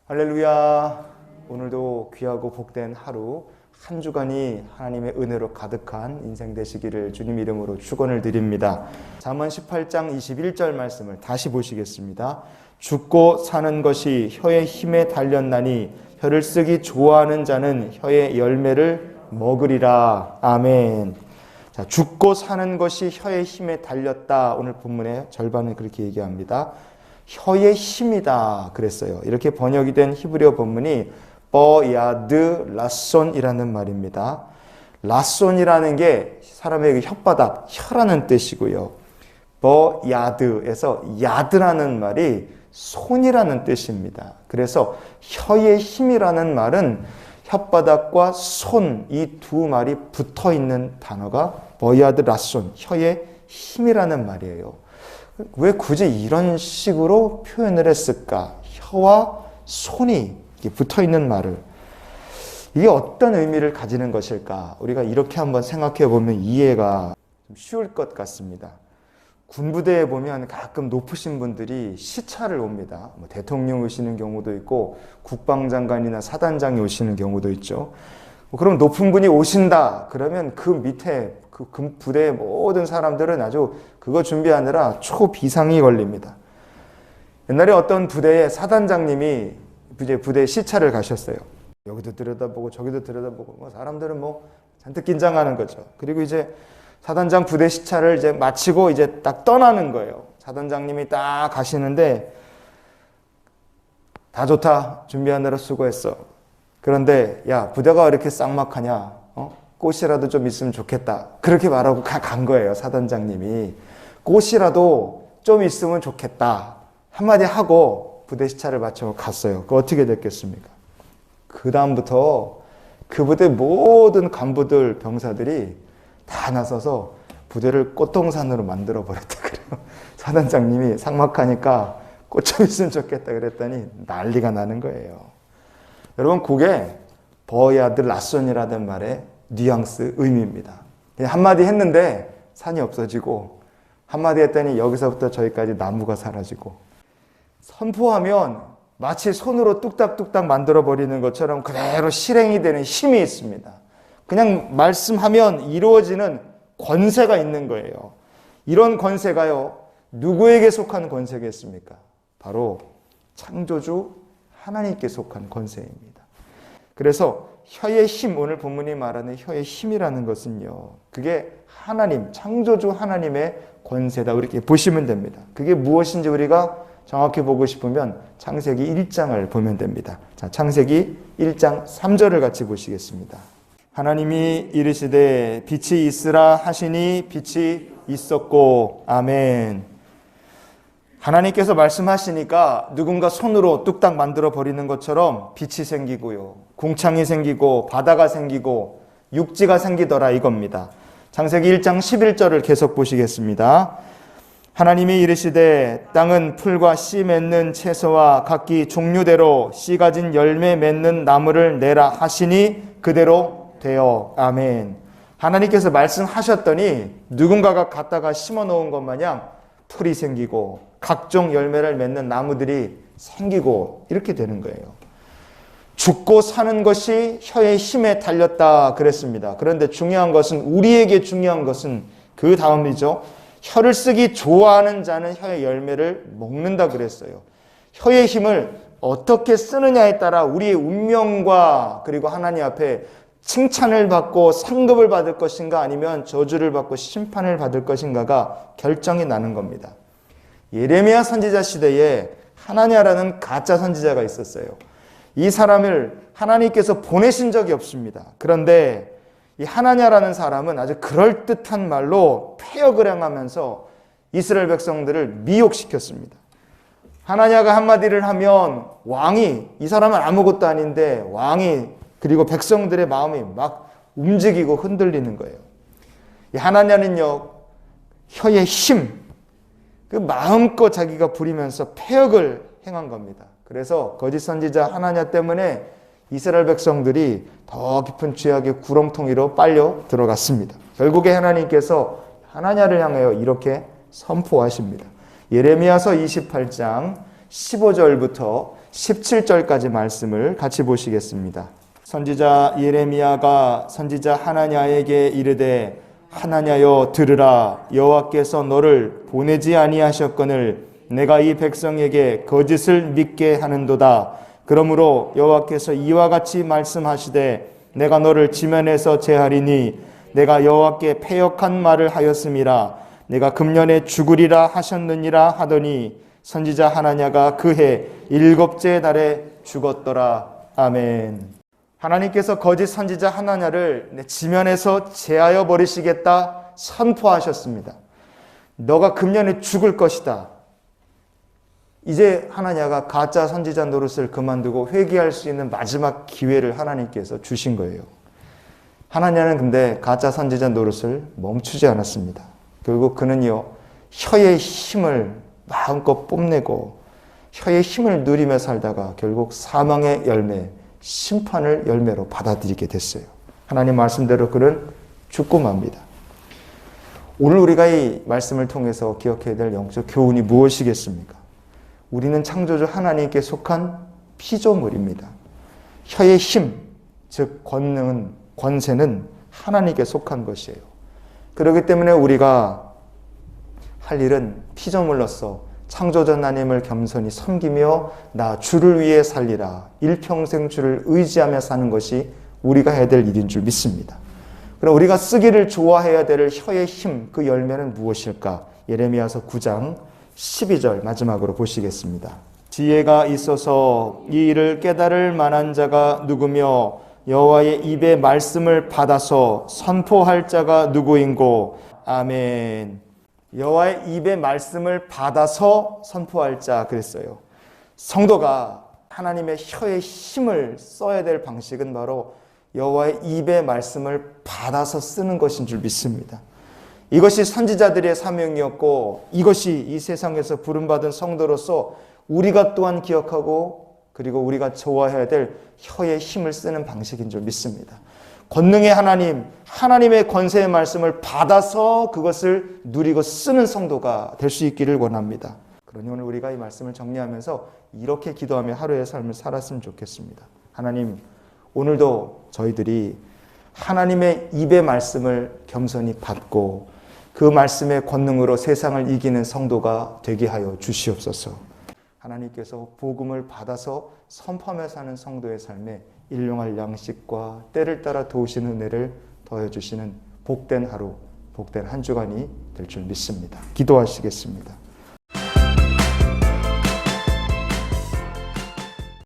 할렐루야. 오늘도 귀하고 복된 하루, 한 주간이 하나님의 은혜로 가득한 인생 되시기를 주님 이름으로 축원을 드립니다. 잠언 18장 21절 말씀을 다시 보시겠습니다. 죽고 사는 것이 혀의 힘에 달렸나니 혀를 쓰기 좋아하는 자는 혀의 열매를 먹으리라. 아멘. 자, 죽고 사는 것이 혀의 힘에 달렸다. 오늘 본문의 절반은 그렇게 얘기합니다. 혀의 힘이다 그랬어요. 이렇게 번역이 된 히브리어 본문이 버야드 라손이라는 말입니다. 라손이라는 게 사람의 혓바닥, 혀라는 뜻이고요. 버야드에서 야드라는 말이 손이라는 뜻입니다. 그래서 혀의 힘이라는 말은 혓바닥과 손 이 두 말이 붙어 있는 단어가 버야드 라손, 혀의 힘이라는 말이에요. 왜 굳이 이런 식으로 표현을 했을까? 혀와 손이 붙어 있는 말을. 이게 어떤 의미를 가지는 것일까? 우리가 이렇게 한번 생각해 보면 이해가 좀 쉬울 것 같습니다. 군부대에 보면 가끔 높으신 분들이 시차를 옵니다. 대통령이 오시는 경우도 있고 국방장관이나 사단장이 오시는 경우도 있죠. 그럼 높은 분이 오신다 그러면 그 밑에 그 부대의 모든 사람들은 아주 그거 준비하느라 초비상이 걸립니다. 옛날에 어떤 부대의 사단장님이 이제 부대에 시차를 가셨어요. 여기도 들여다보고 저기도 들여다보고 사람들은 잔뜩 긴장하는 거죠. 그리고 이제 사단장 부대 시차를 이제 마치고 이제 딱 떠나는 거예요. 사단장님이 딱 가시는데 다 좋다. 준비하느라 수고했어. 그런데 야, 부대가 왜 이렇게 쌍막하냐? 꽃이라도 좀 있으면 좋겠다. 그렇게 말하고 간 거예요. 사단장님이. 꽃이라도 좀 있으면 좋겠다. 한마디 하고 부대 시차를 맞춰 갔어요. 그 어떻게 됐겠습니까? 그 다음부터 그 부대 모든 간부들, 병사들이 다 나서서 부대를 꽃동산으로 만들어 버렸다 그래요. 사단장님이 삭막하니까 꽃 좀 있으면 좋겠다 그랬더니 난리가 나는 거예요. 여러분, 그게 버야드 라손이라는 말의 뉘앙스 의미입니다. 한마디 했는데 산이 없어지고 한마디 했더니 여기서부터 저기까지 나무가 사라지고 선포하면 마치 손으로 뚝딱뚝딱 만들어버리는 것처럼 그대로 실행이 되는 힘이 있습니다. 그냥 말씀하면 이루어지는 권세가 있는 거예요. 이런 권세가요, 누구에게 속한 권세겠습니까? 바로 창조주 하나님께 속한 권세입니다. 그래서 혀의 힘, 오늘 본문이 말하는 혀의 힘이라는 것은요, 그게 하나님, 창조주 하나님의 권세다. 이렇게 보시면 됩니다. 그게 무엇인지 우리가 정확히 보고 싶으면 창세기 1장을 보면 됩니다. 자, 창세기 1장 3절을 같이 보시겠습니다. 하나님이 이르시되 빛이 있으라 하시니 빛이 있었고, 아멘. 하나님께서 말씀하시니까 누군가 손으로 뚝딱 만들어 버리는 것처럼 빛이 생기고요, 궁창이 생기고 바다가 생기고 육지가 생기더라 이겁니다. 창세기 1장 11절을 계속 보시겠습니다. 하나님이 이르시되 땅은 풀과 씨 맺는 채소와 각기 종류대로 씨 가진 열매 맺는 나무를 내라 하시니 그대로 되어. 아멘. 하나님께서 말씀하셨더니 누군가가 갖다가 심어 놓은 것 마냥 풀이 생기고 각종 열매를 맺는 나무들이 생기고 이렇게 되는 거예요. 죽고 사는 것이 혀의 힘에 달렸다 그랬습니다. 그런데 중요한 것은, 우리에게 중요한 것은 그 다음이죠. 혀를 쓰기 좋아하는 자는 혀의 열매를 먹는다 그랬어요. 혀의 힘을 어떻게 쓰느냐에 따라 우리의 운명과 그리고 하나님 앞에 칭찬을 받고 상급을 받을 것인가 아니면 저주를 받고 심판을 받을 것인가가 결정이 나는 겁니다. 예레미야 선지자 시대에 하나냐라는 가짜 선지자가 있었어요. 이 사람을 하나님께서 보내신 적이 없습니다. 그런데 이 하나냐라는 사람은 아주 그럴듯한 말로 폐역을 행하면서 이스라엘 백성들을 미혹시켰습니다. 하나냐가 한마디를 하면 왕이, 이 사람은 아무것도 아닌데 왕이 그리고 백성들의 마음이 막 움직이고 흔들리는 거예요. 이 하나냐는요, 혀의 힘, 그 마음껏 자기가 부리면서 폐역을 행한 겁니다. 그래서 거짓 선지자 하나냐 때문에 이스라엘 백성들이 더 깊은 죄악의 구렁텅이로 빨려 들어갔습니다. 결국에 하나님께서 하나냐를 향하여 이렇게 선포하십니다. 예레미야서 28장 15절부터 17절까지 말씀을 같이 보시겠습니다. 선지자 예레미야가 선지자 하나냐에게 이르되 하나냐여 들으라. 여호와께서 너를 보내지 아니하셨거늘 내가 이 백성에게 거짓을 믿게 하는도다. 그러므로 여호와께서 이와 같이 말씀하시되 내가 너를 지면에서 제하리니 내가 여호와께 패역한 말을 하였음이라. 내가 금년에 죽으리라 하셨느니라 하더니 선지자 하나냐가 그해 7째 달에 죽었더라. 아멘. 하나님께서 거짓 선지자 하나냐를 지면에서 제하여 버리시겠다 선포하셨습니다. 너가 금년에 죽을 것이다. 이제 하나냐가 가짜 선지자 노릇을 그만두고 회개할 수 있는 마지막 기회를 하나님께서 주신 거예요. 하나냐는 근데 가짜 선지자 노릇을 멈추지 않았습니다. 결국 그는요, 혀의 힘을 마음껏 뽐내고 혀의 힘을 누리며 살다가 결국 사망의 열매, 심판을 열매로 받아들이게 됐어요. 하나님 말씀대로 그는 죽고 맙니다. 오늘 우리가 이 말씀을 통해서 기억해야 될 영적 교훈이 무엇이겠습니까? 우리는 창조주 하나님께 속한 피조물입니다. 혀의 힘, 즉 권능은, 권세는 하나님께 속한 것이에요. 그렇기 때문에 우리가 할 일은 피조물로서 창조주 하나님을 겸손히 섬기며 나 주를 위해 살리라. 일평생 주를 의지하며 사는 것이 우리가 해야 될 일인 줄 믿습니다. 그럼 우리가 쓰기를 좋아해야 될 혀의 힘, 그 열매는 무엇일까? 예레미야서 9장 12절 마지막으로 보시겠습니다. 지혜가 있어서 이 일을 깨달을 만한 자가 누구며 여호와의 입의 말씀을 받아서 선포할 자가 누구인고. 아멘. 여호와의 입의 말씀을 받아서 선포할 자 그랬어요. 성도가 하나님의 혀의 힘을 써야 될 방식은 바로 여호와의 입의 말씀을 받아서 쓰는 것인 줄 믿습니다. 이것이 선지자들의 사명이었고 이것이 이 세상에서 부름받은 성도로서 우리가 또한 기억하고 그리고 우리가 좋아해야 될 혀의 힘을 쓰는 방식인 줄 믿습니다. 권능의 하나님, 하나님의 권세의 말씀을 받아서 그것을 누리고 쓰는 성도가 될 수 있기를 원합니다. 그러니 오늘 우리가 이 말씀을 정리하면서 이렇게 기도하며 하루의 삶을 살았으면 좋겠습니다. 하나님, 오늘도 저희들이 하나님의 입의 말씀을 겸손히 받고 그 말씀의 권능으로 세상을 이기는 성도가 되게 하여 주시옵소서. 하나님께서 복음을 받아서 선포하며 사는 성도의 삶에 일용할 양식과 때를 따라 도우시는 은혜를 더해 주시는 복된 하루, 복된 한 주간이 될 줄 믿습니다. 기도하시겠습니다.